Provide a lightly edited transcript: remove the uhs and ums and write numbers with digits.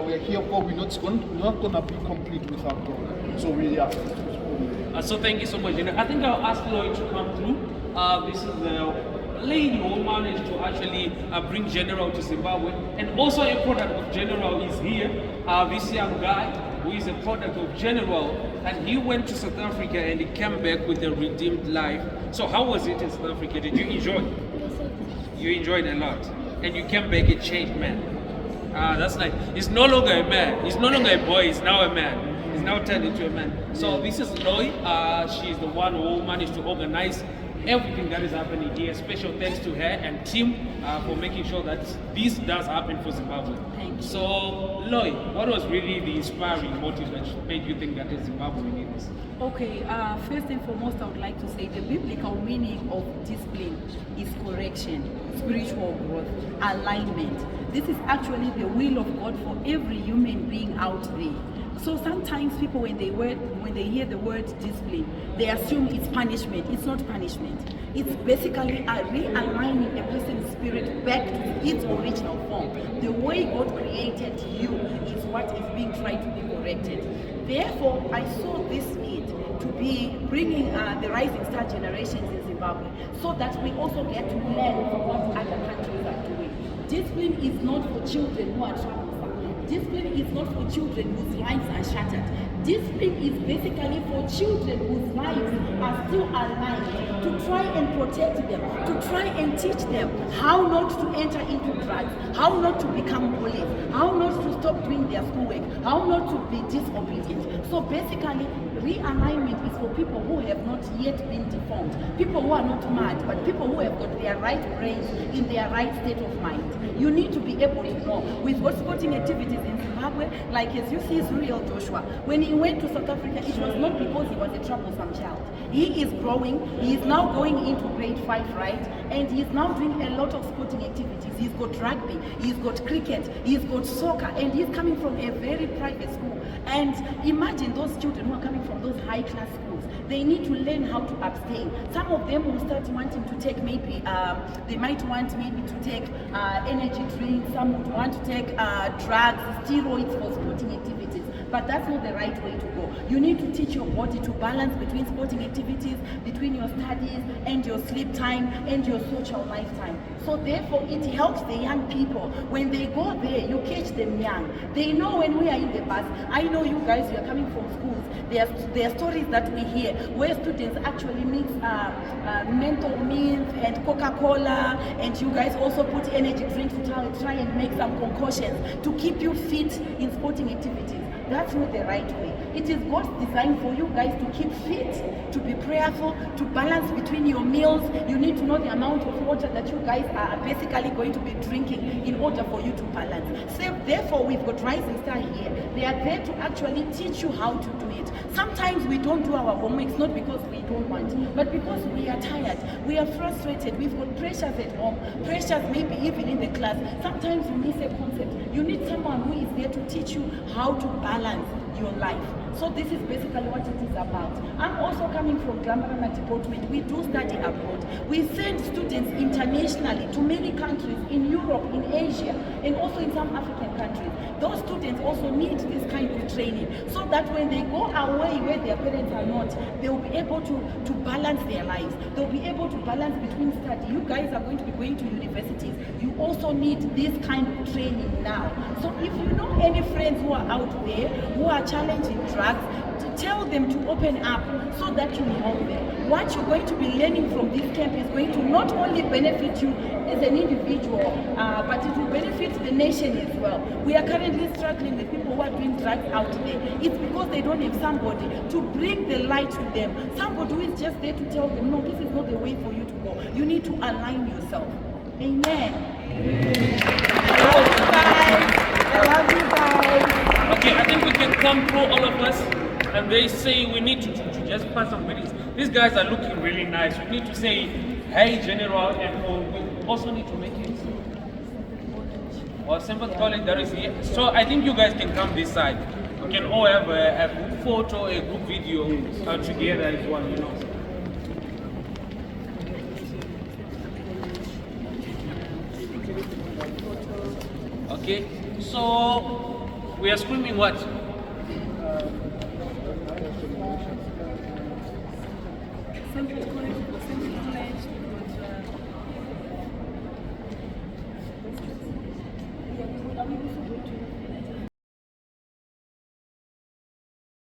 We're here for, we're not going to be complete without God. So we are. So thank you so much. And I think I'll ask Lloyd to come through. This is the lady who managed to actually bring General to Zimbabwe. And also a product of General is here. This young guy who is a product of General. And he went to South Africa and he came back with a redeemed life. So how was it in South Africa? Did you enjoy? You enjoyed a lot. And you came back a changed man. That's like, he's no longer a man. He's no longer a boy, he's now a man. He's now turned into a man. So this is Loy. She's the one who managed to organize everything that is happening here. Special thanks to her and team for making sure that this does happen for Zimbabwe. Thank you. So Loy, what was really the inspiring motive that made you think that Zimbabwe needs this? Okay, first and foremost, I would like to say the biblical meaning of discipline is correction, spiritual growth, alignment. This is actually the will of God for every human being out there. So sometimes people, when they hear the word discipline, they assume it's punishment. It's not punishment. It's basically a realigning a person's spirit back to its original form. The way God created you is what is being tried to be corrected. Therefore, I saw this need to be bringing the rising star generations in Zimbabwe so that we also get to learn from what other countries are doing. Discipline is not for children who are troublesome. Discipline is not for children whose lives are shattered. Discipline is basically for children whose lives are still alive, to try and protect them, to try and teach them how not to enter into drugs, how not to become bullies, how not to stop doing their schoolwork, how not to be disobedient. So basically, realignment is for people who have not yet been deformed, people who are not mad, but people who have got their right brains in their right state of mind. You need to be able to know. With what sporting activities in Zimbabwe, like as you see Zuriel Joshua, when he went to South Africa, it was not because he was a troublesome child. He is growing, he is now going into grade 5, right? And he is now doing a lot of sporting activities. He's got rugby, he's got cricket, he's got soccer, and he's coming from a very private school. And imagine those children who are coming from those high-class schools. They need to learn how to abstain. Some of them will start wanting to take maybe, they might want maybe to take energy drinks, some would want to take drugs, steroids for sporting activities. But that's not the right way to go. You need to teach your body to balance between sporting activities, between your studies and your sleep time and your social lifetime. So therefore it helps the young people. When they go there, you catch them young. They know when we are in the bus. I know you guys, you are coming from schools. There are stories that we hear where students actually mix menthol mint and Coca-Cola, and you guys also put energy drinks to try and make some concoctions to keep you fit in sporting activities. That's not the right way. It is God's design for you guys to keep fit, to be prayerful, to balance between your meals. You need to know the amount of water that you guys are basically going to be drinking in order for you to balance. So therefore, we've got Rising Star here. They are there to actually teach you how to do it. Sometimes we don't do our homework, not because we don't want, but because we are tired, we are frustrated, we've got pressures at home, pressures maybe even in the class. Sometimes you miss a concept. You need someone who is there to teach you how to balance your life. So this is basically what it is about. I'm also coming from Glamarana Department. We do study abroad. We send students internationally to many countries in Europe, in Asia, and also in some African countries. Those students also need this kind of training so that when they go away where their parents are not, they will be able to balance their lives. They'll be able to balance between study. You guys are going to be going to universities. You also need this kind of training now. So if you know any friends who are out there who are challenging drugs, to tell them to open up so that you help them. What you're going to be learning from this camp is going to not only benefit you as an individual, but it will benefit the nation as well. We are currently struggling with people who are doing drugs out there. It's because they don't have somebody to bring the light to them. Somebody who is just there to tell them, no, this is not the way for you to go. You need to align yourself. Amen. I love you guys. Okay, I think we can come through all of us, and they say we need to just pass some minutes. These guys are looking really nice. We need to say, hey, General, and we also need to make it. Or simple colleague that is here. So I think you guys can come this side. We can all have a group photo, a group video together as one, you know. Okay, so We are screaming what? Something